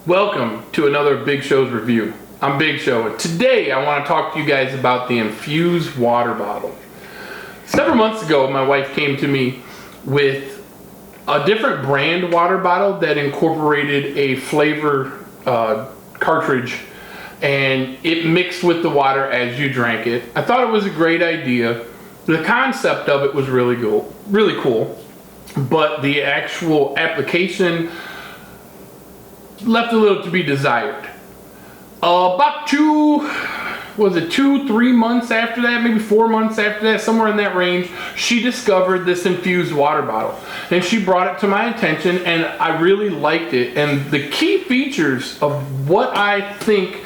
Welcome to another Big Show's review. I'm Big Show, and today I want to talk to you guys about the Infuze water bottle. Several months ago, my wife came to me with a different brand water bottle that incorporated a flavor cartridge, and it mixed with the water as you drank it. I thought it was a great idea. The concept of it was really cool, but the actual application left a little to be desired. About 2-3 months after that, maybe 4 months after that, somewhere in that range, she discovered this Infuze water bottle, and she brought it to my attention, and I really liked it. And the key features of what I think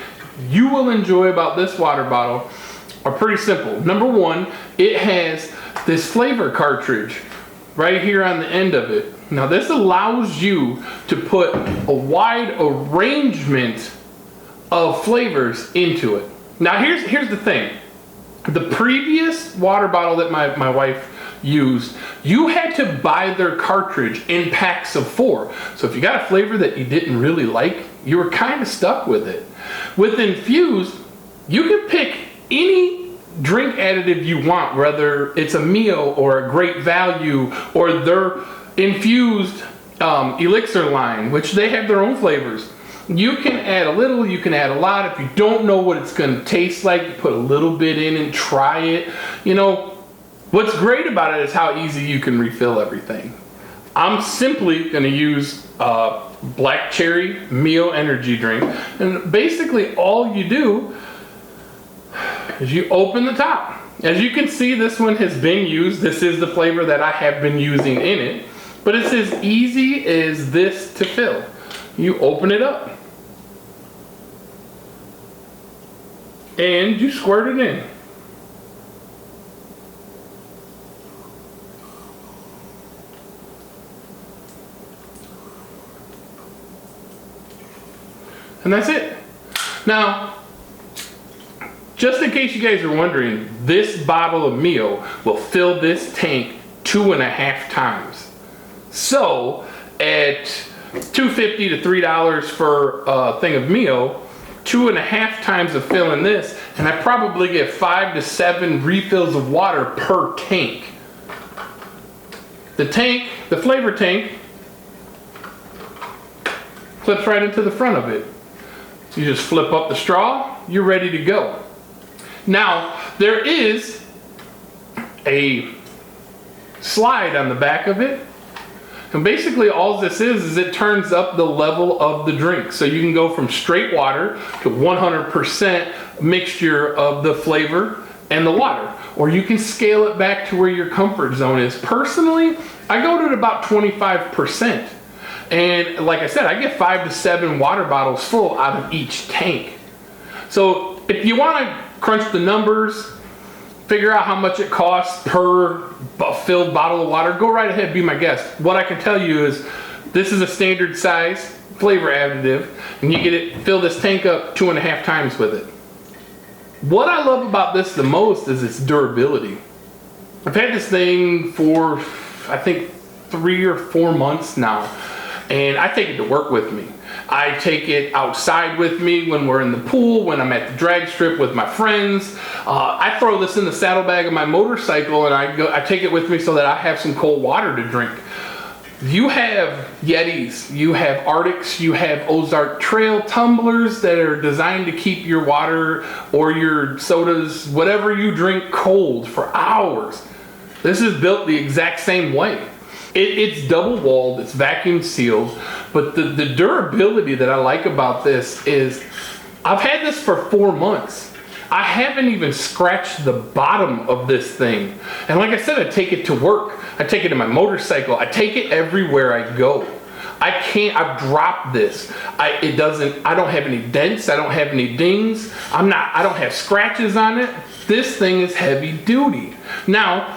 you will enjoy about this water bottle are pretty simple. Number one, it has this flavor cartridge right here on the end of it. Now this allows you to put a wide arrangement of flavors into it. Now here's the thing. The previous water bottle that my wife used, you had to buy their cartridge in packs of 4. So if you got a flavor that you didn't really like, you were kind of stuck with it. With Infuze, you can pick any drink additive you want, whether it's a Mio or a Great Value or their infused elixir line, which they have their own flavors. You can add a little, you can add a lot. If you don't know what it's going to taste like, you put a little bit in and try it. You know, what's great about it is how easy you can refill everything. I'm simply going to use Black Cherry Mio energy drink, and basically all you do is you open the top. As you can see, this one has been used. This is the flavor that I have been using in it, but it's as easy as this to fill. You open it up and you squirt it in. And that's it. Now, just in case you guys are wondering, this bottle of Mio will fill this tank 2.5 times. So at $2.50 to $3 for a thing of Mio, 2.5 times of filling this, and I probably get 5 to 7 refills of water per tank. The flavor tank, clips right into the front of it. You just flip up the straw, you're ready to go. Now, there is a slide on the back of it. And basically all this is it turns up the level of the drink. So you can go from straight water to 100% mixture of the flavor and the water. Or you can scale it back to where your comfort zone is. Personally, I go to about 25%. And like I said, I get 5 to 7 water bottles full out of each tank. So if you want to crunch the numbers, figure out how much it costs per filled bottle of water, go right ahead, be my guest. What I can tell you is this is a standard size flavor additive, and you get it, fill this tank up 2.5 times with it. What I love about this the most is its durability. I've had this thing for, I think, 3 or 4 months now, and I take it to work with me. I take it outside with me when we're in the pool, when I'm at the drag strip with my friends. I throw this in the saddlebag of my motorcycle, and I take it with me so that I have some cold water to drink. You have Yetis, you have Arctics, you have Ozark Trail tumblers that are designed to keep your water or your sodas, whatever you drink, cold for hours. This is built the exact same way. It's double walled, it's vacuum sealed, but the durability that I like about this is I've had this for 4 months. I haven't even scratched the bottom of this thing. And like I said, I take it to work. I take it in my motorcycle. I take it everywhere I go. I've dropped this. I don't have any dents. I don't have any dings. I don't have scratches on it. This thing is heavy duty. Now,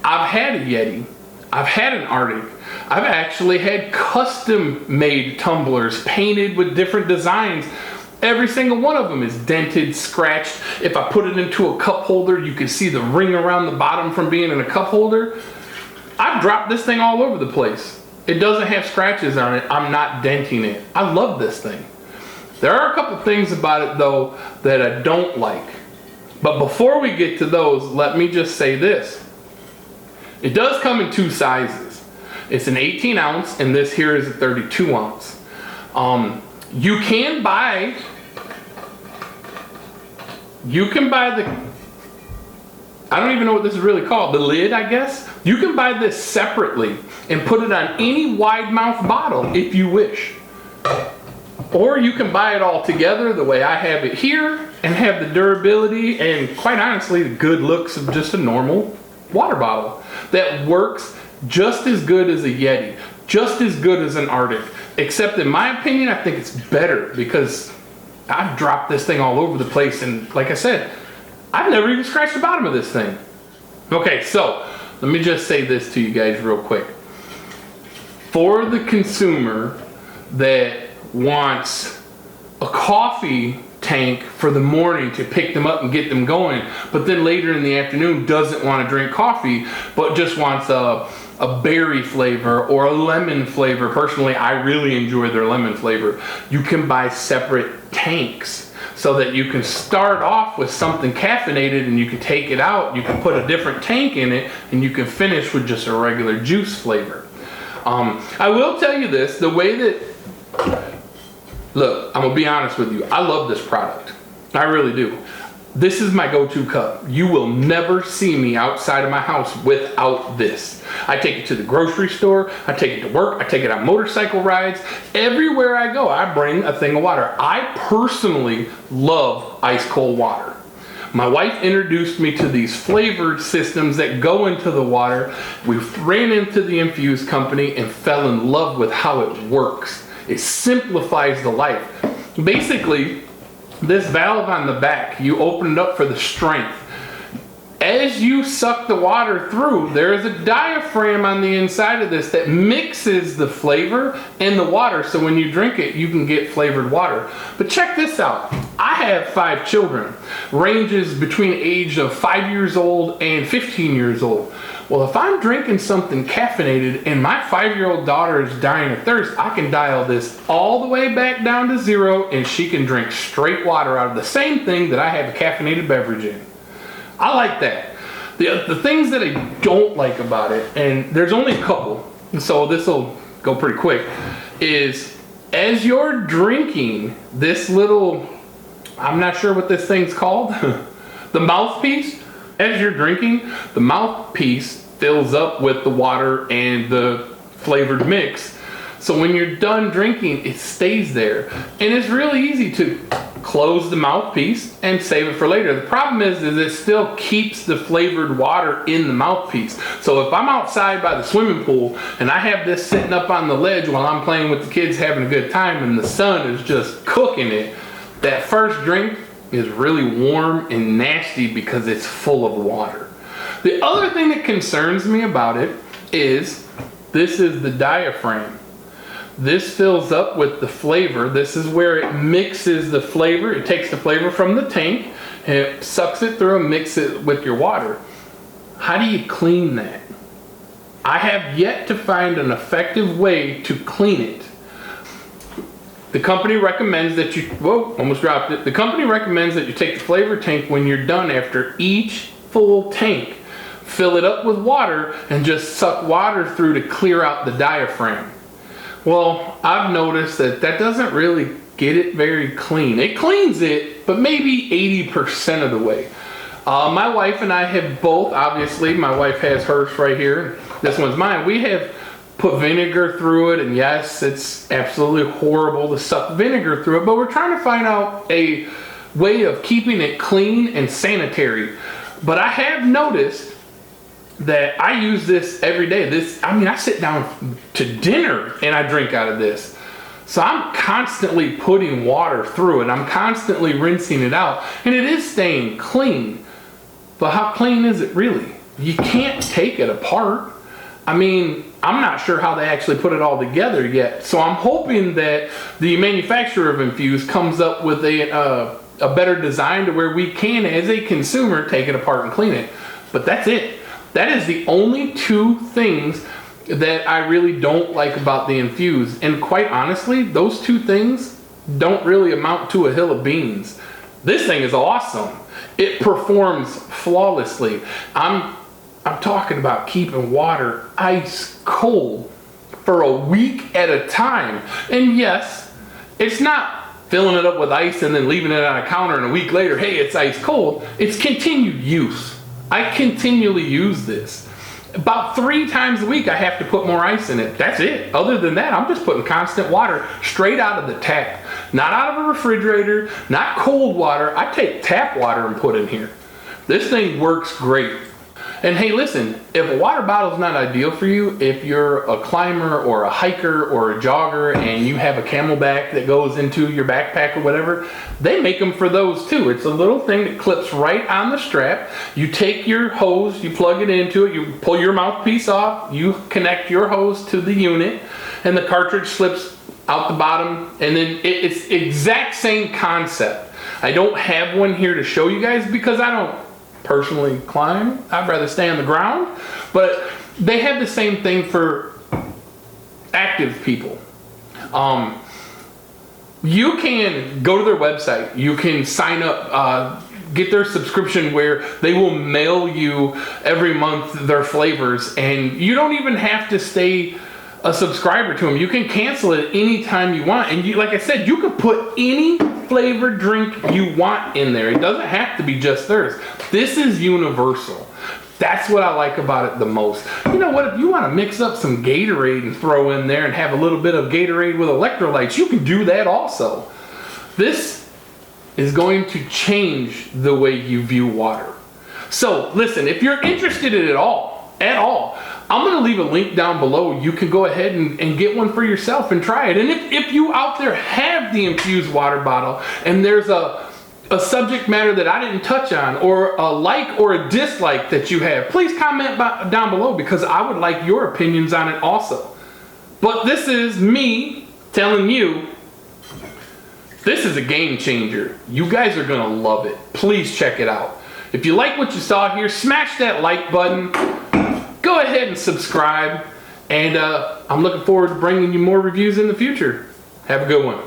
I've had a Yeti. I've had an Arctic. I've actually had custom made tumblers painted with different designs. Every single one of them is dented, scratched. If I put it into a cup holder, you can see the ring around the bottom from being in a cup holder. I've dropped this thing all over the place. It doesn't have scratches on it. I'm not denting it. I love this thing. There are a couple things about it though that I don't like. But before we get to those, let me just say this. It does come in 2 sizes. It's an 18 ounce and this here is a 32 ounce. You can buy the, I don't even know what this is really called, the lid, I guess. You can buy this separately and put it on any wide mouth bottle if you wish. Or you can buy it all together the way I have it here and have the durability and quite honestly the good looks of just a normal water bottle that works just as good as a Yeti, just as good as an Arctic, except in my opinion I think it's better because I've dropped this thing all over the place and like I said, I've never even scratched the bottom of this thing. Okay, so let me just say this to you guys real quick. For the consumer that wants a coffee tank for the morning to pick them up and get them going, but then later in the afternoon doesn't want to drink coffee, but just wants a berry flavor or a lemon flavor. Personally, I really enjoy their lemon flavor. You can buy separate tanks so that you can start off with something caffeinated and you can take it out, you can put a different tank in it, and you can finish with just a regular juice flavor. I will tell you this, the way that, look, I'm gonna be honest with you, I love this product. I really do. This is my go-to cup. You will never see me outside of my house without this. I take it to the grocery store, I take it to work, I take it on motorcycle rides. Everywhere I go, I bring a thing of water. I personally love ice cold water. My wife introduced me to these flavored systems that go into the water. We ran into the Infuze company and fell in love with how it works. It simplifies the life. Basically, this valve on the back, you open it up for the strength. As you suck the water through, there is a diaphragm on the inside of this that mixes the flavor and the water, so when you drink it, you can get flavored water. But check this out. I have 5 children, ranges between age of 5 years old and 15 years old. Well, if I'm drinking something caffeinated and my 5-year-old daughter is dying of thirst, I can dial this all the way back down to 0 and she can drink straight water out of the same thing that I have a caffeinated beverage in. I like that. The things that I don't like about it, and there's only a couple, so this will go pretty quick, is as you're drinking this little, I'm not sure what this thing's called, the mouthpiece, as you're drinking, the mouthpiece fills up with the water and the flavored mix. So when you're done drinking, it stays there. And it's really easy to close the mouthpiece and save it for later. The problem is it still keeps the flavored water in the mouthpiece. So if I'm outside by the swimming pool and I have this sitting up on the ledge while I'm playing with the kids having a good time and the sun is just cooking it, that first drink is really warm and nasty because it's full of water. The other thing that concerns me about it is this is the diaphragm. This fills up with the flavor. This is where it mixes the flavor. It takes the flavor from the tank and it sucks it through and mixes it with your water. How do you clean that? I have yet to find an effective way to clean it. The company recommends that you, whoa, almost dropped it. The company recommends that you take the flavor tank when you're done after each full tank. Fill it up with water and just suck water through to clear out the diaphragm. Well, I've noticed that doesn't really get it very clean. It cleans it, but maybe 80% of the way. My wife and I have both, obviously, my wife has hers right here. This one's mine. We have put vinegar through it, and yes, it's absolutely horrible to suck vinegar through it, but we're trying to find out a way of keeping it clean and sanitary. But I have noticed that I use this every day. I sit down to dinner and I drink out of this. So I'm constantly putting water through it. I'm constantly rinsing it out. And it is staying clean. But how clean is it really? You can't take it apart. I'm not sure how they actually put it all together yet. So I'm hoping that the manufacturer of Infuze comes up with a better design to where we can, as a consumer, take it apart and clean it. But that's it. That is the only 2 things that I really don't like about the Infuze. And quite honestly, those 2 things don't really amount to a hill of beans. This thing is awesome. It performs flawlessly. I'm talking about keeping water ice cold for a week at a time. And yes, it's not filling it up with ice and then leaving it on a counter and a week later, hey, it's ice cold. It's continued use. I continually use this. About 3 times a week I have to put more ice in it. That's it. Other than that, I'm just putting constant water straight out of the tap. Not out of a refrigerator, not cold water. I take tap water and put in here. This thing works great. And hey, listen, if a water bottle is not ideal for you, if you're a climber or a hiker or a jogger and you have a camelback that goes into your backpack or whatever, they make them for those too. It's a little thing that clips right on the strap. You take your hose, you plug it into it, you pull your mouthpiece off, you connect your hose to the unit, and the cartridge slips out the bottom, and then it's exact same concept. I don't have one here to show you guys because I don't personally climb. I'd rather stay on the ground, but they have the same thing for active people. You can go to their website, you can sign up, get their subscription where they will mail you every month their flavors, and you don't even have to stay a subscriber to them. You can cancel it anytime you want, and like I said, you can put any flavored drink you want in there. It doesn't have to be just theirs. This is universal. That's what I like about it the most. You know what, if you want to mix up some Gatorade and throw in there and have a little bit of Gatorade with electrolytes, you can do that also. This is going to change the way you view water. So listen, if you're interested in it at all, I'm going to leave a link down below. You can go ahead and get one for yourself and try it. And if you out there have the Infuze water bottle and there's a subject matter that I didn't touch on, or a like or a dislike that you have, please comment down below because I would like your opinions on it also. But this is me telling you, this is a game changer. You guys are going to love it. Please check it out. If you like what you saw here, smash that like button. Go ahead and subscribe. And I'm looking forward to bringing you more reviews in the future. Have a good one.